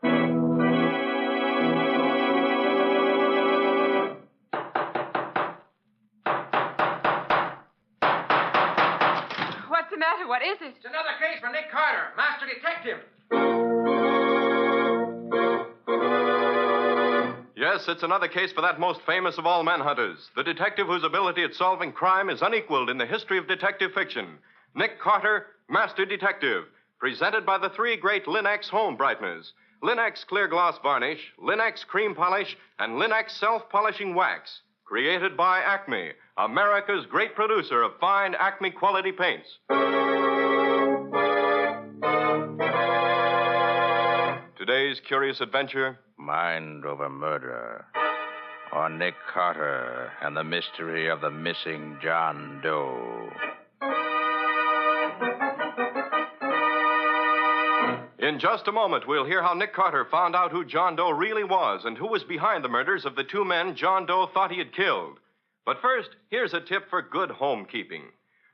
What's the matter? What is it? It's another case for Nick Carter, master detective. Yes, it's another case for that most famous of all manhunters, the detective whose ability at solving crime is unequaled in the history of detective fiction. Nick Carter, Master Detective, presented by the three great Linx home brighteners: Linx clear gloss varnish, Linx cream polish, and Linx self-polishing wax. Created by Acme, America's great producer of fine Acme quality paints. Today's curious adventure: Mind over murder. Or Nick Carter and the mystery of the missing John Doe. In just a moment, we'll hear how Nick Carter found out who John Doe really was and who was behind the murders of the two men John Doe thought he had killed. But first, here's a tip for good homekeeping.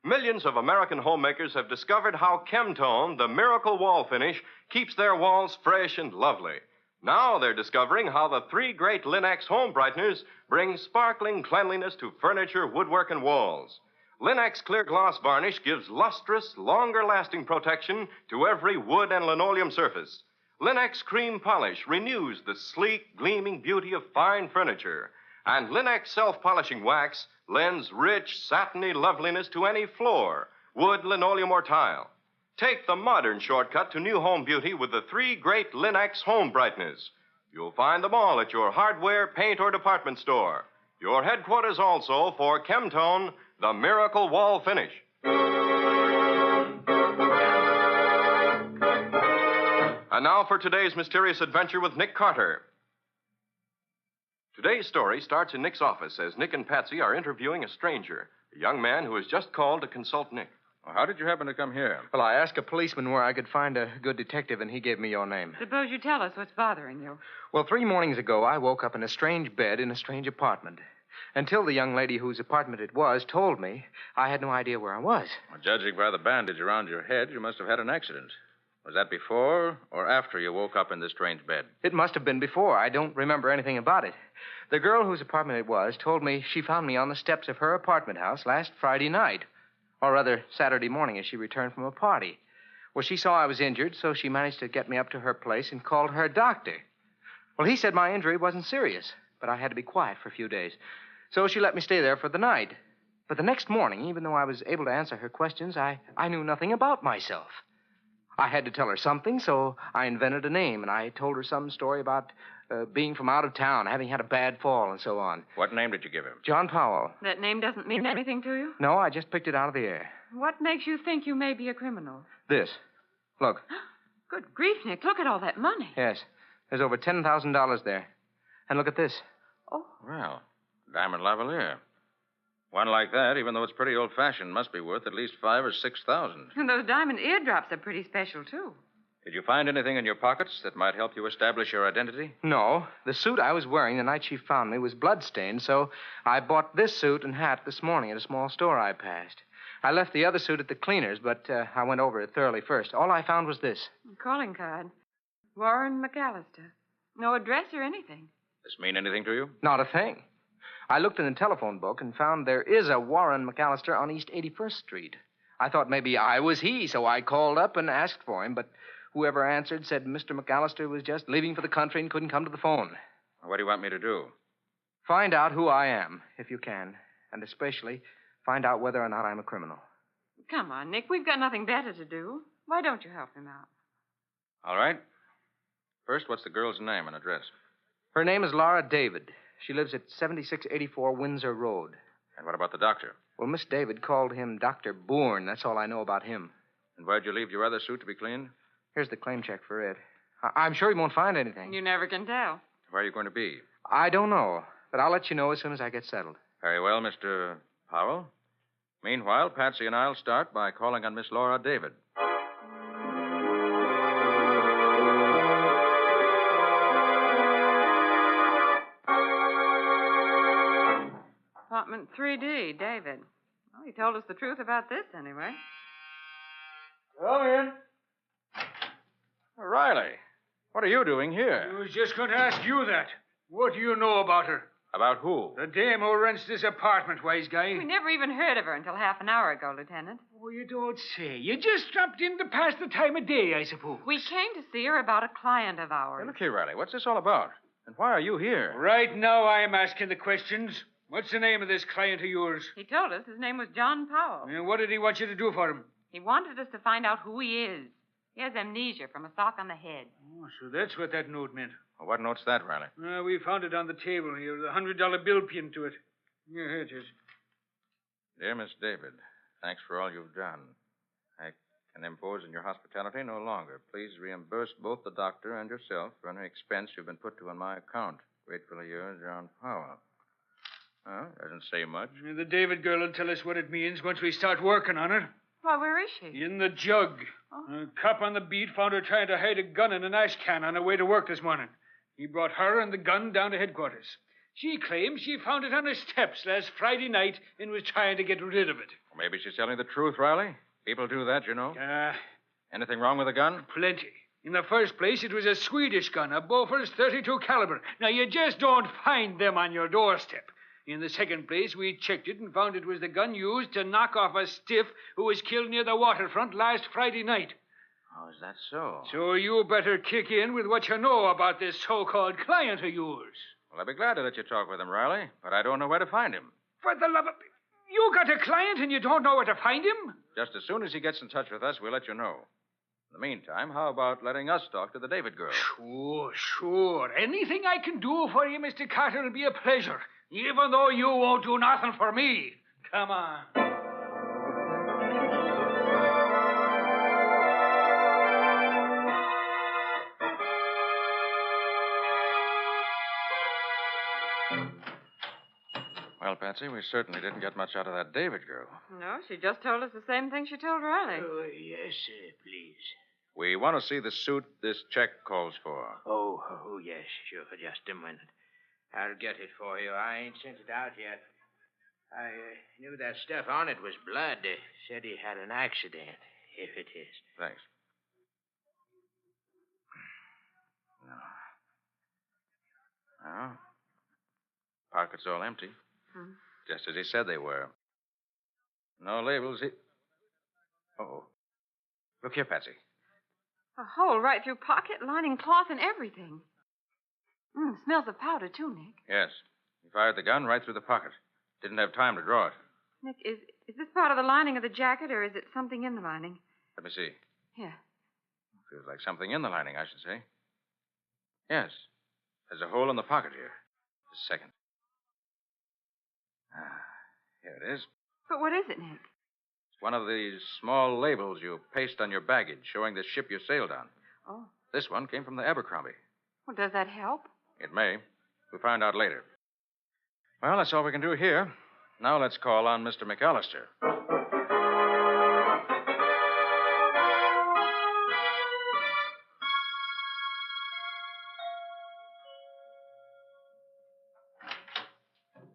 Millions of American homemakers have discovered how Chemtone, the miracle wall finish, keeps their walls fresh and lovely. Now they're discovering how the three great Linx home brighteners bring sparkling cleanliness to furniture, woodwork, and walls. Linx clear gloss varnish gives lustrous, longer-lasting protection to every wood and linoleum surface. Linx cream polish renews the sleek, gleaming beauty of fine furniture. And Linx self-polishing wax lends rich, satiny loveliness to any floor, wood, linoleum, or tile. Take the modern shortcut to new home beauty with the three great Linx home brighteners. You'll find them all at your hardware, paint, or department store. Your headquarters also for Chemtone, the miracle wall finish. And now for today's mysterious adventure with Nick Carter. Today's story starts in Nick's office as Nick and Patsy are interviewing a stranger, a young man who has just called to consult Nick. Well, how did you happen to come here? Well, I asked a policeman where I could find a good detective, and he gave me your name. Suppose you tell us what's bothering you. Well, 3 mornings ago, I woke up in a strange bed in a strange apartment. Until the young lady whose apartment it was told me, I had no idea where I was. Well, judging by the bandage around your head, you must have had an accident. Was that before or after you woke up in this strange bed? It must have been before. I don't remember anything about it. The girl whose apartment it was told me she found me on the steps of her apartment house last Friday night. Or rather, Saturday morning as she returned from a party. Well, she saw I was injured, so she managed to get me up to her place and called her doctor. Well, he said my injury wasn't serious, but I had to be quiet for a few days. So she let me stay there for the night. But the next morning, even though I was able to answer her questions, I knew nothing about myself. I had to tell her something, so I invented a name, and I told her some story about being from out of town, having had a bad fall, and so on. What name did you give him? John Powell. That name doesn't mean anything to you? No, I just picked it out of the air. What makes you think you may be a criminal? This. Look. Good grief, Nick. Look at all that money. Yes. There's over $10,000 there. And look at this. Oh. Well, diamond lavalier. One like that, even though it's pretty old-fashioned, must be worth at least $5,000 or $6,000. And those diamond eardrops are pretty special, too. Did you find anything in your pockets that might help you establish your identity? No. The suit I was wearing the night she found me was bloodstained, so I bought this suit and hat this morning at a small store I passed. I left the other suit at the cleaner's, but I went over it thoroughly first. All I found was this. A calling card. Warren McAllister. No address or anything. Does this mean anything to you? Not a thing. I looked in the telephone book and found there is a Warren McAllister on East 81st Street. I thought maybe I was he, so I called up and asked for him, but whoever answered said Mr. McAllister was just leaving for the country and couldn't come to the phone. What do you want me to do? Find out who I am, if you can, and especially find out whether or not I'm a criminal. Come on, Nick. We've got nothing better to do. Why don't you help him out? All right. First, what's the girl's name and address? Her name is Laura David. She lives at 7684 Windsor Road. And what about the doctor? Well, Miss David called him Dr. Bourne. That's all I know about him. And where'd you leave your other suit to be cleaned? Here's the claim check for it. I'm sure he won't find anything. You never can tell. Where are you going to be? I don't know, but I'll let you know as soon as I get settled. Very well, Mr. Powell. Meanwhile, Patsy and I'll start by calling on Miss Laura David. Apartment 3D, David. Well, he told us the truth about this, anyway. Come in. Riley, What are you doing I here? was just going to ask you that. What do you know about her? About who? The dame who rents this apartment, wise guy. We never even heard of her until half an hour ago, Lieutenant. Oh, you don't say. You just dropped in to pass the time of day, I suppose. We came to see her about a client of Hey, ours. look here, Riley. What's this all about? And why are you here? Right now, I'm asking the questions. What's the name of this client of yours? He told us his name was John Powell. And what did he want you to do for him? He wanted us to find out who he is. He has amnesia from a sock on the head. Oh, so that's what that note meant. Well, what note's that, Riley? We found it on the table here with a $100 bill pinned to it. Yeah, here it is. Dear Miss David, thanks for all you've done. I can impose on your hospitality no longer. Please reimburse both the doctor and yourself for any expense you've been put to on my account. Gratefully yours, John Powell. Well, doesn't say much. The David girl will tell us what it means once we start working on it. Why, where is she? In the jug. A cop on the beat found her trying to hide a gun in an ash can on her way to work this morning. He brought her and the gun down to headquarters. She claims she found it on her steps last Friday night and was trying to get rid of it. Well, maybe she's telling the truth, Riley. People do that, you know. Anything wrong with the gun? Plenty. In the first place, it was a Swedish gun, a Bofors .32 caliber. Now, you just don't find them on your doorstep. In the second place, we checked it and found it was the gun used to knock off a stiff who was killed near the waterfront last Friday night. Oh, is that so? So you better kick in with what you know about this so-called client of yours. Well, I'd be glad to let you talk with him, Riley, but I don't know where to find him. For the love of... You got a client and you don't know where to find him? Just as soon as he gets in touch with us, we'll let you know. In the meantime, how about letting us talk to the David girl? Sure. Anything I can do for you, Mr. Carter, will be a pleasure, even though you won't do nothing for me. Come on. Well, Patsy, we certainly didn't get much out of that David girl. No, she just told us the same thing she told Riley. Yes, please. We want to see the suit this check calls for. Oh, yes, sure. Just a minute. I'll get it for you. I ain't sent it out yet. I knew that stuff on it was blood. Said he had an accident, if it is. Thanks. No. Pockets all empty. Just as he said they were. No labels. Uh-oh. Look here, Patsy. A hole right through pocket, lining cloth, and everything. Smells of powder, too, Nick. Yes. He fired the gun right through the pocket. Didn't have time to draw it. Nick, is this part of the lining of the jacket, or is it something in the lining? Let me see. Here. Feels like something in the lining, I should say. Yes. There's a hole in the pocket here. Just a second. Here it is. But what is it, Nick? It's one of these small labels you paste on your baggage showing the ship you sailed on. Oh. This one came from the Abercrombie. Well, does that help? It may. We'll find out later. Well, that's all we can do here. Now let's call on Mr. McAllister.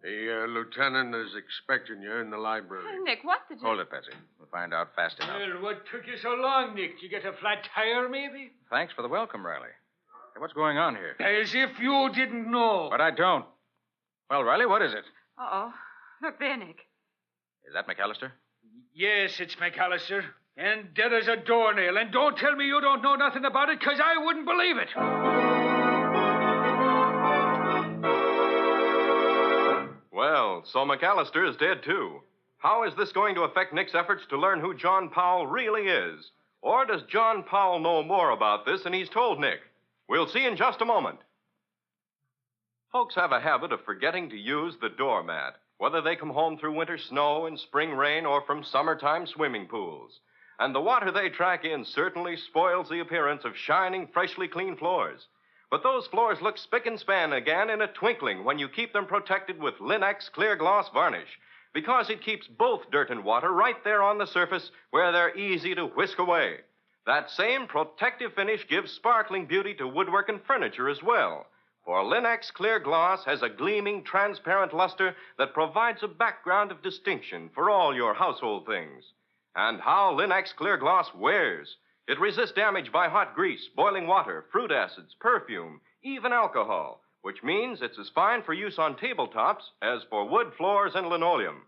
The lieutenant is expecting you in the library. Hey, Nick, what's the... Hold it, Patsy. We'll find out fast enough. Well, what took you so long, Nick? Did you get a flat tire, maybe? Thanks for the welcome, Riley. Hey, what's going on here? As if you didn't know. But I don't. Well, Riley, what is it? Uh-oh. Look there, Nick. Is that McAllister? Yes, it's McAllister. And dead as a doornail. And don't tell me you don't know nothing about it, because I wouldn't believe it. Well, so McAllister is dead, too. How is this going to affect Nick's efforts to learn who John Powell really is? Or does John Powell know more about this than he's told Nick? We'll see in just a moment. Folks have a habit of forgetting to use the doormat, whether they come home through winter snow and spring rain or from summertime swimming pools. And the water they track in certainly spoils the appearance of shining, freshly clean floors. But those floors look spick and span again in a twinkling when you keep them protected with Linex clear gloss varnish, because it keeps both dirt and water right there on the surface where they're easy to whisk away. That same protective finish gives sparkling beauty to woodwork and furniture as well. For Linex clear gloss has a gleaming, transparent luster that provides a background of distinction for all your household things. And how Linex clear gloss wears. It resists damage by hot grease, boiling water, fruit acids, perfume, even alcohol, which means it's as fine for use on tabletops as for wood floors and linoleum.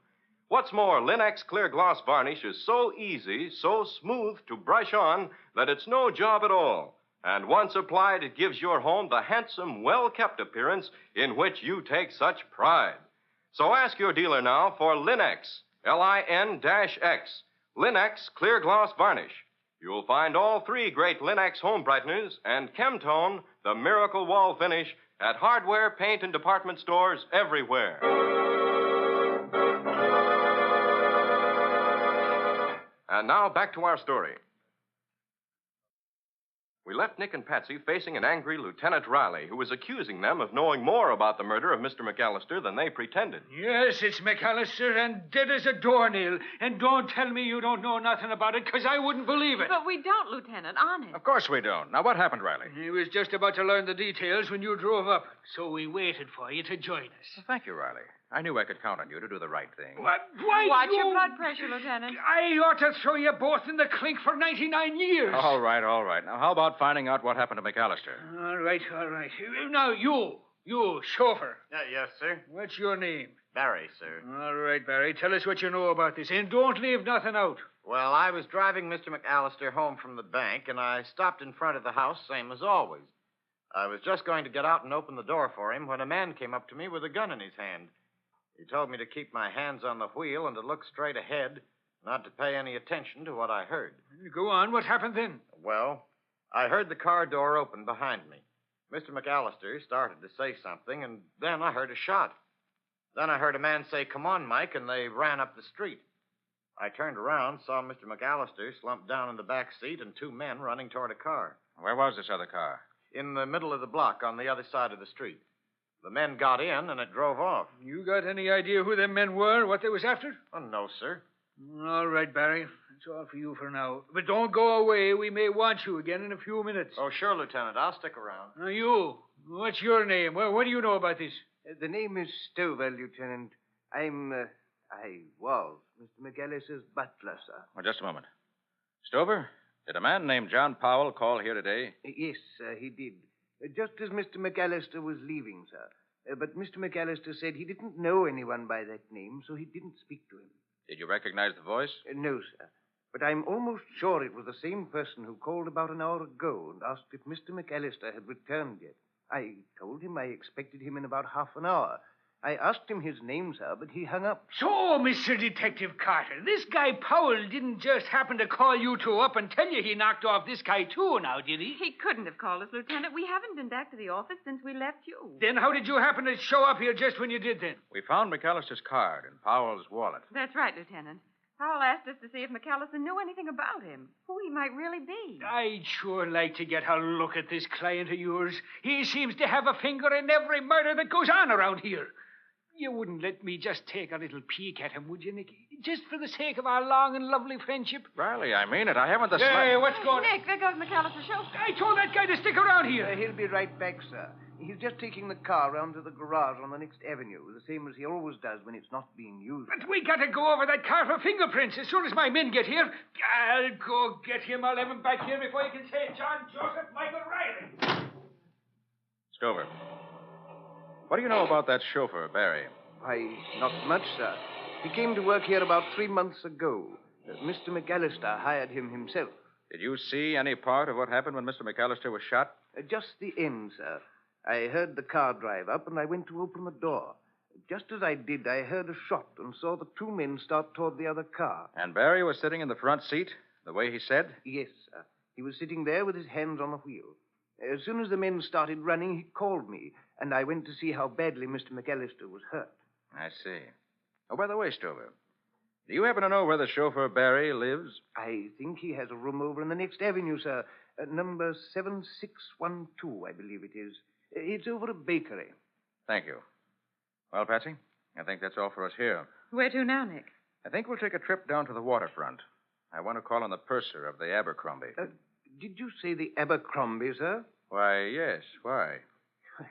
What's more, Linex Clear Gloss Varnish is so easy, so smooth to brush on that it's no job at all. And once applied, it gives your home the handsome, well-kept appearance in which you take such pride. So ask your dealer now for Linex, Lin-X, Linex Clear Gloss Varnish. You'll find all three great Linex home brighteners and Chemtone, the miracle wall finish, at hardware, paint, and department stores everywhere. And now back to our story. We left Nick and Patsy facing an angry Lieutenant Riley, who was accusing them of knowing more about the murder of Mr. McAllister than they pretended. Yes, it's McAllister, and dead as a doornail. And don't tell me you don't know nothing about it, because I wouldn't believe it. But we don't, Lieutenant, honest. Of course we don't. Now, what happened, Riley? He was just about to learn the details when you drove up, so we waited for you to join us. Well, thank you, Riley. I knew I could count on you to do the right thing. What? Why Watch you... your blood pressure, Lieutenant. I ought to throw you both in the clink for 99 years. All right. Now, how about finding out what happened to McAllister? All right. Now, you, chauffeur. Yes, sir. What's your name? Barry, sir. All right, Barry. Tell us what you know about this, and don't leave nothing out. Well, I was driving Mr. McAllister home from the bank, and I stopped in front of the house, same as always. I was just going to get out and open the door for him when a man came up to me with a gun in his hand. He told me to keep my hands on the wheel and to look straight ahead, not to pay any attention to what I heard. Go on. What happened then? Well, I heard the car door open behind me. Mr. McAllister started to say something, and then I heard a shot. Then I heard a man say, "Come on, Mike," and they ran up the street. I turned around, saw Mr. McAllister slumped down in the back seat and two men running toward a car. Where was this other car? In the middle of the block on the other side of the street. The men got in, and it drove off. You got any idea who them men were, what they was after? Oh, no, sir. All right, Barry. That's all for you for now. But don't go away. We may want you again in a few minutes. Oh, sure, Lieutenant. I'll stick around. Now, you. What's your name? What do you know about this? The name is Stover, Lieutenant. I was Mr. McAllister's butler, sir. Well, just a moment. Stover, did a man named John Powell call here today? Yes, sir, he did. Just as Mr. McAllister was leaving, sir. But Mr. McAllister said he didn't know anyone by that name, so he didn't speak to him. Did you recognize the voice? No, sir. But I'm almost sure it was the same person who called about an hour ago and asked if Mr. McAllister had returned yet. I told him I expected him in about half an hour. I asked him his name, sir, but he hung up. So, Mr. Detective Carter, this guy Powell didn't just happen to call you two up and tell you he knocked off this guy, too, now, did he? He couldn't have called us, Lieutenant. We haven't been back to the office since we left you. Then how did you happen to show up here just when you did then? We found McAllister's card in Powell's wallet. That's right, Lieutenant. Powell asked us to see if McAllister knew anything about him, who he might really be. I'd sure like to get a look at this client of yours. He seems to have a finger in every murder that goes on around here. You wouldn't let me just take a little peek at him, would you, Nicky? Just for the sake of our long and lovely friendship? Riley, I mean it. I haven't the Hey, what's going on? Nick, there goes McAllister's chauffeur. I told that guy to stick around here. He'll be right back, sir. He's just taking the car round to the garage on the next avenue, the same as he always does when it's not being used. But we got to go over that car for fingerprints as soon as my men get here. I'll go get him. I'll have him back here before you can say John Joseph Michael Riley. Stover, what do you know about that chauffeur, Barry? Why, not much, sir. He came to work here about 3 months ago. Mr. McAllister hired him himself. Did you see any part of what happened when Mr. McAllister was shot? Just the end, sir. I heard the car drive up, and I went to open the door. Just as I did, I heard a shot and saw the two men start toward the other car. And Barry was sitting in the front seat, the way he said? Yes, sir. He was sitting there with his hands on the wheel. As soon as the men started running, he called me, and I went to see how badly Mr. McAllister was hurt. I see. Oh, by the way, Stover, do you happen to know where the chauffeur Barry lives? I think he has a room over in the next avenue, sir. Number 7612, I believe it is. It's over a bakery. Thank you. Well, Patsy, I think that's all for us here. Where to now, Nick? I think we'll take a trip down to the waterfront. I want to call on the purser of the Abercrombie. Did you say the Abercrombie, sir? Why, yes. Why?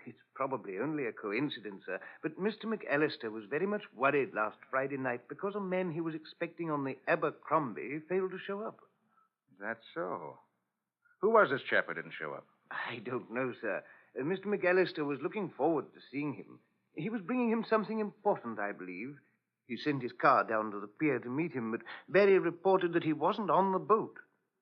It's probably only a coincidence, sir. But Mr. McAllister was very much worried last Friday night because a man he was expecting on the Abercrombie failed to show up. Is that so? Who was this chap who didn't show up? I don't know, sir. Mr. McAllister was looking forward to seeing him. He was bringing him something important, I believe. He sent his car down to the pier to meet him, but Barry reported that he wasn't on the boat.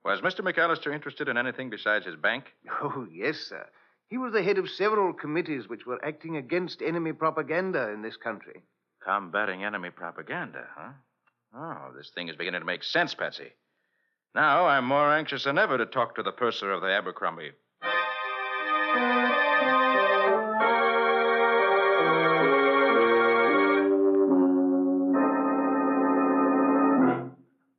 Was Mr. McAllister interested in anything besides his bank? Oh, yes, sir. He was the head of several committees which were acting against enemy propaganda in this country. Combating enemy propaganda, huh? Oh, this thing is beginning to make sense, Patsy. Now I'm more anxious than ever to talk to the purser of the Abercrombie.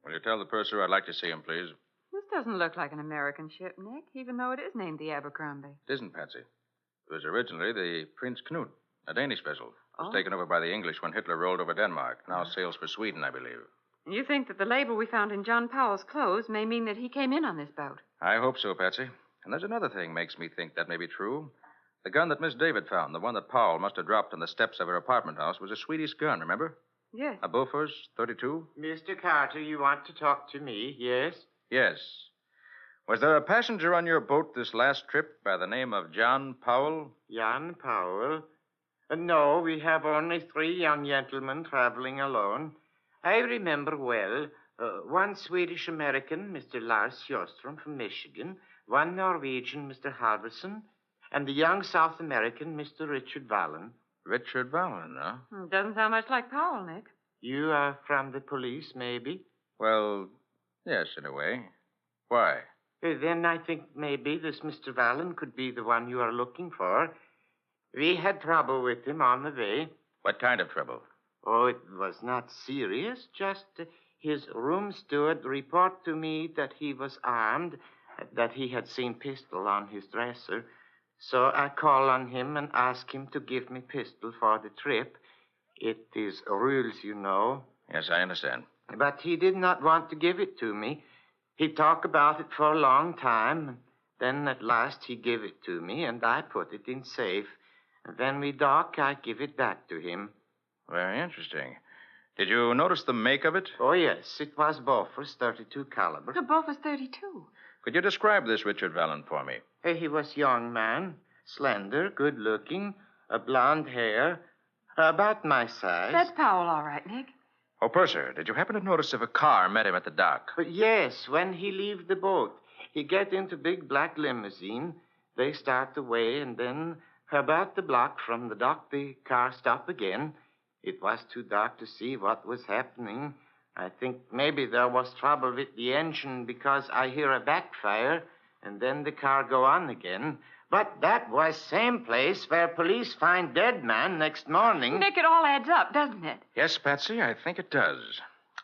Will you tell the purser I'd like to see him, please? This doesn't look like an American ship, Nick, even though it is named the Abercrombie. It isn't, Patsy. It was originally the Prince Knut, a Danish vessel. It was Oh. taken over by the English when Hitler rolled over Denmark. Now sails for Sweden, I believe. You think that the label we found in John Powell's clothes may mean that he came in on this boat? I hope so, Patsy. And there's another thing makes me think that may be true. The gun that Miss David found, the one that Powell must have dropped on the steps of her apartment house, was a Swedish gun, remember? Yes. A Bofors 32? Mr. Carter, you want to talk to me, yes? Yes. Was there a passenger on your boat this last trip by the name of John Powell? Jan Powell? No, we have only 3 young gentlemen traveling alone. I remember well. One Swedish-American, Mr. Lars Sjostrom from Michigan, one Norwegian, Mr. Halverson, and the young South American, Mr. Richard Vallon. Richard Vallon, huh? Doesn't sound much like Powell, Nick. You are from the police, maybe? Well, yes, in a way. Why? Then I think maybe this Mr. Vallon could be the one you are looking for. We had trouble with him on the way. What kind of trouble? Oh, it was not serious. Just his room steward report to me that he was armed, that he had seen pistol on his dresser. So I call on him and ask him to give me pistol for the trip. It is rules, you know. Yes, I understand. But he did not want to give it to me. He talked about it for a long time. Then at last he gave it to me, and I put it in safe. When we dock, I give it back to him. Very interesting. Did you notice the make of it? Oh, yes. It was Bofors 32 caliber. The boat was 32. Could you describe this Richard Vallon for me? He was young man, slender, good-looking, blonde hair, about my size. That's Powell, all right, Nick. Oh, purser, did you happen to notice if a car met him at the dock? But yes, when he leave the boat, he get into big black limousine. They start away, and then about the block from the dock, the car stop again. It was too dark to see what was happening. I think maybe there was trouble with the engine because I hear a backfire, and then the car go on again. But that was same place where police find dead man next morning. Nick, it all adds up, doesn't it? Yes, Patsy, I think it does.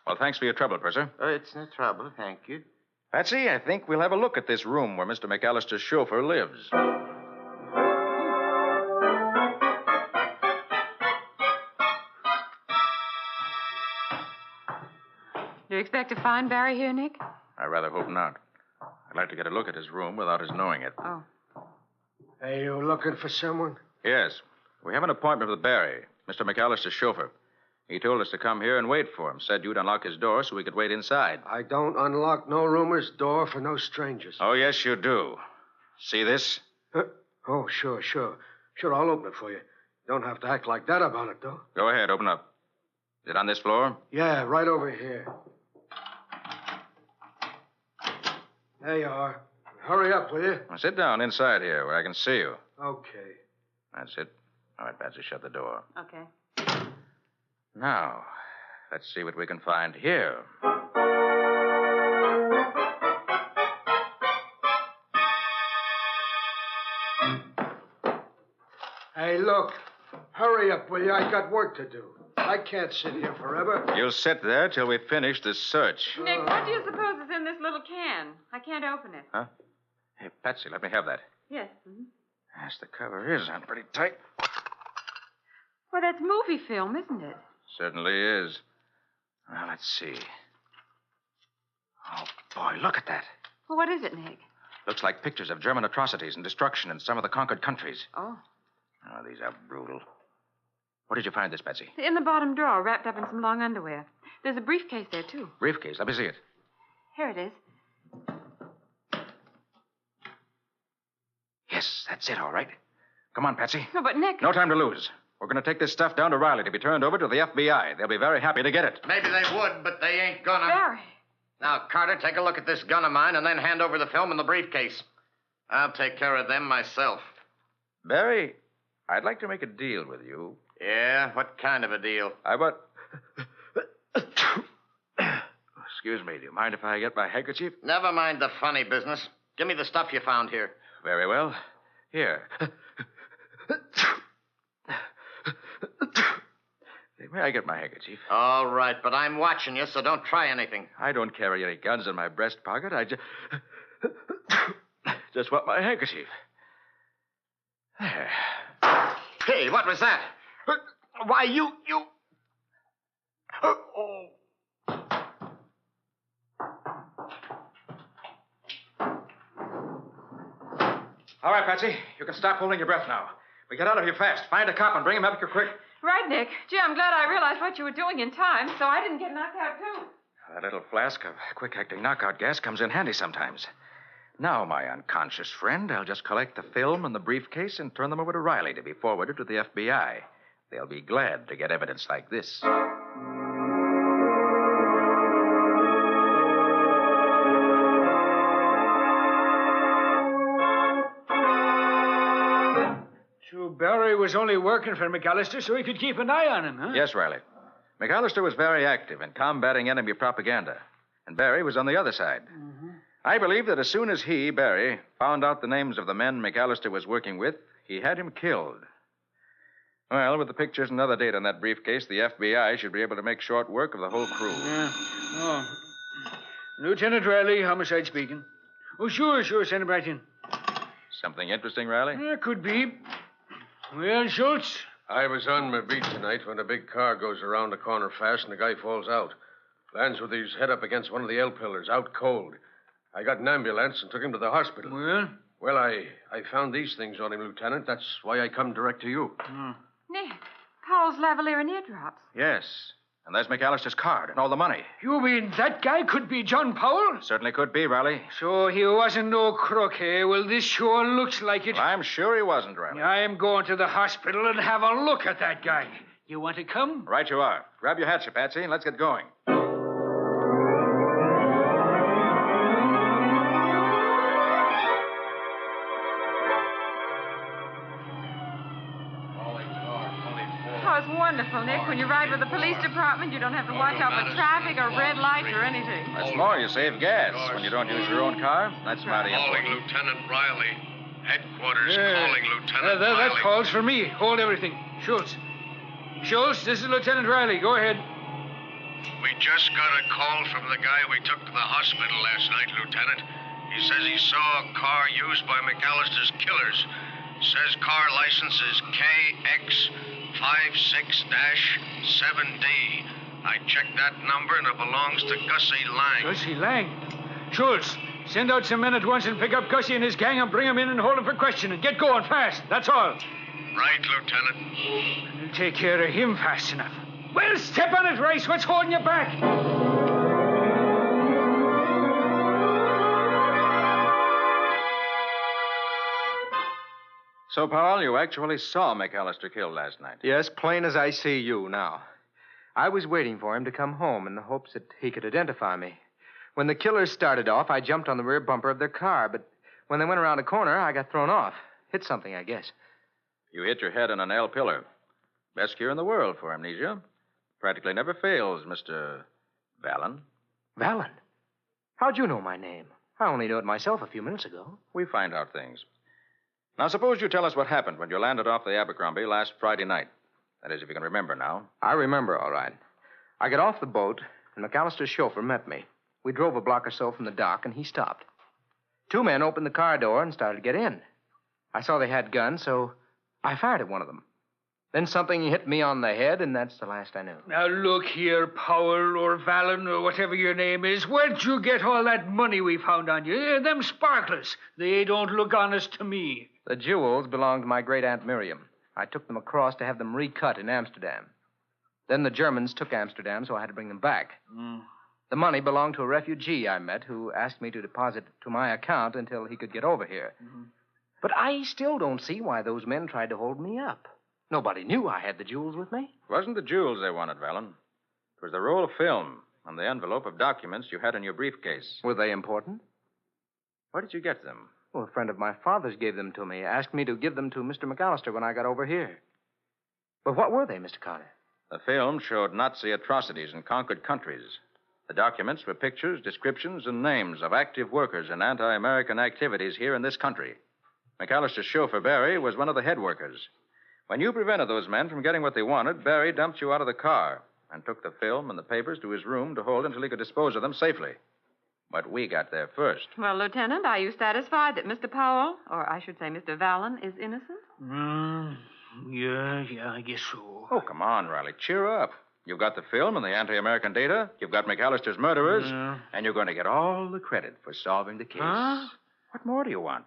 Well, thanks for your trouble, purser. Oh, it's no trouble, thank you. Patsy, I think we'll have a look at this room where Mr. McAllister's chauffeur lives. Do you expect to find Barry here, Nick? I rather hope not. I'd like to get a look at his room without his knowing it. Oh. Are you looking for someone? Yes. We have an appointment with Barry, Mr. McAllister's chauffeur. He told us to come here and wait for him. Said you'd unlock his door so we could wait inside. I don't unlock no roomers' door for no strangers. Oh, yes, you do. See this? Oh, sure. Sure, I'll open it for you. Don't have to act like that about it, though. Go ahead, open up. Is it on this floor? Yeah, right over here. There you are. Hurry up, will you? Well, sit down inside here where I can see you. Okay. That's it. All right, Patsy, shut the door. Okay. Now, let's see what we can find here. Hey, look. Hurry up, will you? I got work to do. I can't sit here forever. You'll sit there till we finish this search. Nick, what do you suppose is in this little can? I can't open it. Huh? Hey, Patsy, let me have that. Yes. Mm-hmm. Yes, the cover is on pretty tight. Well, that's movie film, isn't it? Certainly is. Well, let's see. Oh, boy, look at that. Well, what is it, Nick? Looks like pictures of German atrocities and destruction in some of the conquered countries. Oh. Oh, these are brutal. Where did you find this, Patsy? In the bottom drawer, wrapped up in some long underwear. There's a briefcase there, too. Briefcase. Let me see it. Here it is. Yes, that's it, all right. Come on, Patsy. No, but Nick... No time to lose. We're going to take this stuff down to Riley to be turned over to the FBI. They'll be very happy to get it. Maybe they would, but they ain't gonna. Barry. Now, Carter, take a look at this gun of mine and then hand over the film and the briefcase. I'll take care of them myself. Barry, I'd like to make a deal with you. Yeah? What kind of a deal? Excuse me, do you mind if I get my handkerchief? Never mind the funny business. Give me the stuff you found here. Very well. Here. May I get my handkerchief? All right, but I'm watching you, so don't try anything. I don't carry any guns in my breast pocket. I just want my handkerchief. There. Hey, what was that? Why, you... Oh. All right, Patsy. You can stop holding your breath now. We get out of here fast. Find a cop and bring him up here quick. Right, Nick. Gee, I'm glad I realized what you were doing in time, so I didn't get knocked out, too. That little flask of quick-acting knockout gas comes in handy sometimes. Now, my unconscious friend, I'll just collect the film and the briefcase and turn them over to Riley to be forwarded to the FBI. They'll be glad to get evidence like this. So Barry was only working for McAllister so he could keep an eye on him, huh? Yes, Riley. McAllister was very active in combating enemy propaganda, and Barry was on the other side. Mm-hmm. I believe that as soon as he, Barry, found out the names of the men McAllister was working with, he had him killed. Well, with the pictures and other data in that briefcase, the FBI should be able to make short work of the whole crew. Yeah. Oh. Lieutenant Riley, homicide speaking. Oh, sure, send him right in. Something interesting, Riley? Yeah, could be. Well, Schultz? I was on my beat tonight when a big car goes around the corner fast and the guy falls out. Lands with his head up against one of the L pillars, out cold. I got an ambulance and took him to the hospital. Well? Well, I found these things on him, Lieutenant. That's why I come direct to you. Nick, Powell's lavalier and eardrops. Yes. And there's McAllister's card and all the money. You mean that guy could be John Powell? Certainly could be, Riley. So he wasn't no crook, eh? Well, this sure looks like it. Well, I'm sure he wasn't, Riley. I'm going to the hospital and have a look at that guy. You want to come? Right you are. Grab your hatchet, Patsy, and let's get going. Oh, it's wonderful, Nick. When you ride with the police department, you don't have to watch out for traffic or red lights or anything. That's more. You save gas when you don't use your own car. That's mighty Calling important. Lieutenant Riley. Headquarters calling Lieutenant That Riley. calls for me. Hold everything. Schultz, this is Lieutenant Riley. Go ahead. We just got a call from the guy we took to the hospital last night, Lieutenant. He says he saw a car used by McAllister's killers. Says car license is KX56-7D. I checked that number and it belongs to Gussie Lang. Gussie Lang? Schultz, send out some men at once and pick up Gussie and his gang and bring him in and hold him for questioning. Get going fast. That's all. Right, Lieutenant. And we'll take care of him fast enough. Well, step on it, Rice. What's holding you back? So, Powell, you actually saw McAllister killed last night. Yes, plain as I see you now. I was waiting for him to come home in the hopes that he could identify me. When the killers started off, I jumped on the rear bumper of their car, but when they went around a corner, I got thrown off. Hit something, I guess. You hit your head on an L pillar. Best cure in the world for amnesia. Practically never fails, Mr. Vallon. Vallon? How'd you know my name? I only knew it myself a few minutes ago. We find out things. Now, suppose you tell us what happened when you landed off the Abercrombie last Friday night. That is, if you can remember now. I remember, all right. I got off the boat, and McAllister's chauffeur met me. We drove a block or so from the dock, and he stopped. Two men opened the car door and started to get in. I saw they had guns, so I fired at one of them. Then something hit me on the head, and that's the last I knew. Now, look here, Powell or Vallon or whatever your name is. Where'd you get all that money we found on you? Them sparklers. They don't look honest to me. The jewels belonged to my great-aunt Miriam. I took them across to have them recut in Amsterdam. Then the Germans took Amsterdam, so I had to bring them back. The money belonged to a refugee I met who asked me to deposit it to my account until he could get over here. But I still don't see why those men tried to hold me up. Nobody knew I had the jewels with me. It wasn't the jewels they wanted, Valen. It was the roll of film and the envelope of documents you had in your briefcase. Were they important? Where did you get them? Well, a friend of my father's gave them to me. Asked me to give them to Mr. McAllister when I got over here. But what were they, Mr. Carter? The film showed Nazi atrocities in conquered countries. The documents were pictures, descriptions, and names of active workers in anti-American activities here in this country. McAllister's chauffeur, Barry, was one of the head workers. When you prevented those men from getting what they wanted, Barry dumped you out of the car and took the film and the papers to his room to hold until he could dispose of them safely. But we got there first. Well, Lieutenant, are you satisfied that Mr. Powell, or I should say Mr. Valen, is innocent? Yeah, I guess so. Oh, come on, Riley. Cheer up. You've got the film and the anti-American data. You've got McAllister's murderers. And you're going to get all the credit for solving the case. Huh? What more do you want?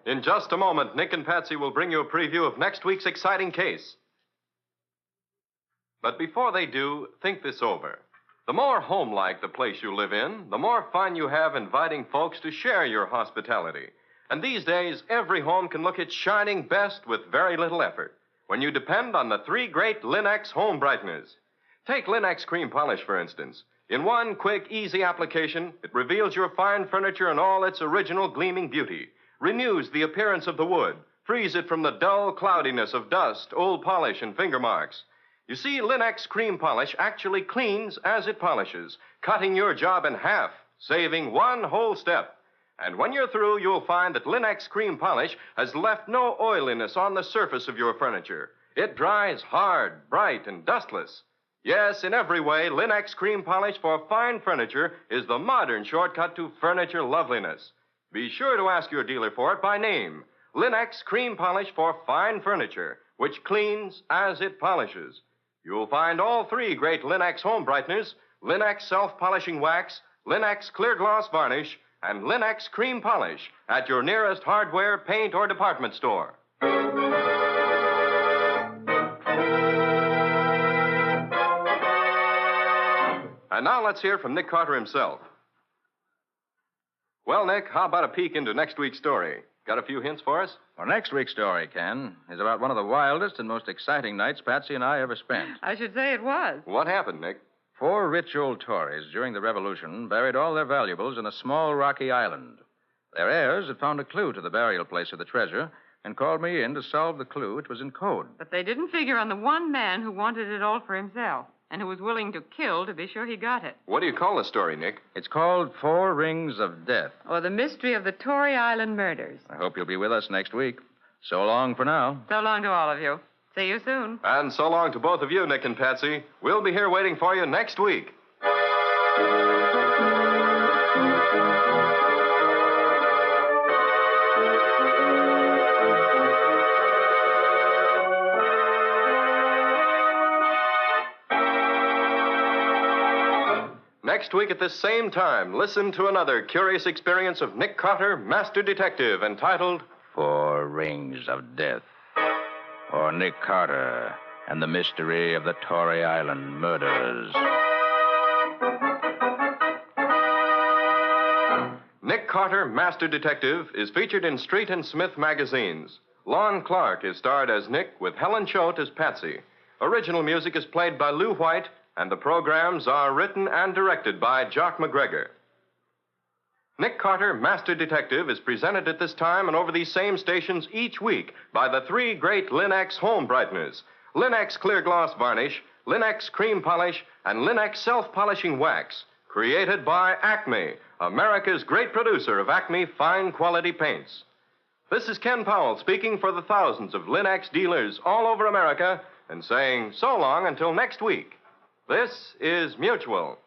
In just a moment, Nick and Patsy will bring you a preview of next week's exciting case. But before they do, think this over. The more home-like the place you live in, the more fun you have inviting folks to share your hospitality. And these days, every home can look its shining best with very little effort when you depend on the three great Linex home brighteners. Take Linex cream polish, for instance. In one quick, easy application, it reveals your fine furniture in all its original gleaming beauty, renews the appearance of the wood, frees it from the dull cloudiness of dust, old polish, and finger marks. You see, Linex cream polish actually cleans as it polishes, cutting your job in half, saving one whole step. And when you're through, you'll find that Linex cream polish has left no oiliness on the surface of your furniture. It dries hard, bright, and dustless. Yes, in every way, Linex cream polish for fine furniture is the modern shortcut to furniture loveliness. Be sure to ask your dealer for it by name. Linex cream polish for fine furniture, which cleans as it polishes. You'll find all three great Linex home brighteners, Linex self-polishing wax, Linex clear gloss varnish, and Linex cream polish at your nearest hardware, paint, or department store. And now let's hear from Nick Carter himself. Well, Nick, how about a peek into next week's story? Got a few hints for us? Well, next week's story, Ken, is about one of the wildest and most exciting nights Patsy and I ever spent. I should say it was. What happened, Nick? 4 rich old Tories during the Revolution buried all their valuables in a small rocky island. Their heirs had found a clue to the burial place of the treasure and called me in to solve the clue, which was in code. But they didn't figure on the one man who wanted it all for himself and who was willing to kill to be sure he got it. What do you call the story, Nick? It's called 4 Rings of Death. Or the mystery of the Tory Island murders. I hope you'll be with us next week. So long for now. So long to all of you. See you soon. And so long to both of you, Nick and Patsy. We'll be here waiting for you next week. Next week at this same time, listen to another curious experience of Nick Carter, Master Detective, entitled 4 Rings of Death. Or Nick Carter and the Mystery of the Tory Island Murders. Nick Carter, Master Detective, is featured in Street and Smith magazines. Lon Clark is starred as Nick with Helen Choate as Patsy. Original music is played by Lou White, and the programs are written and directed by Jock McGregor. Nick Carter, Master Detective, is presented at this time and over these same stations each week by the 3 great Linex home brighteners, Linex clear gloss varnish, Linex cream polish, and Linex self-polishing wax, created by Acme, America's great producer of Acme fine quality paints. This is Ken Powell speaking for the thousands of Linex dealers all over America and saying so long until next week. This is Mutual.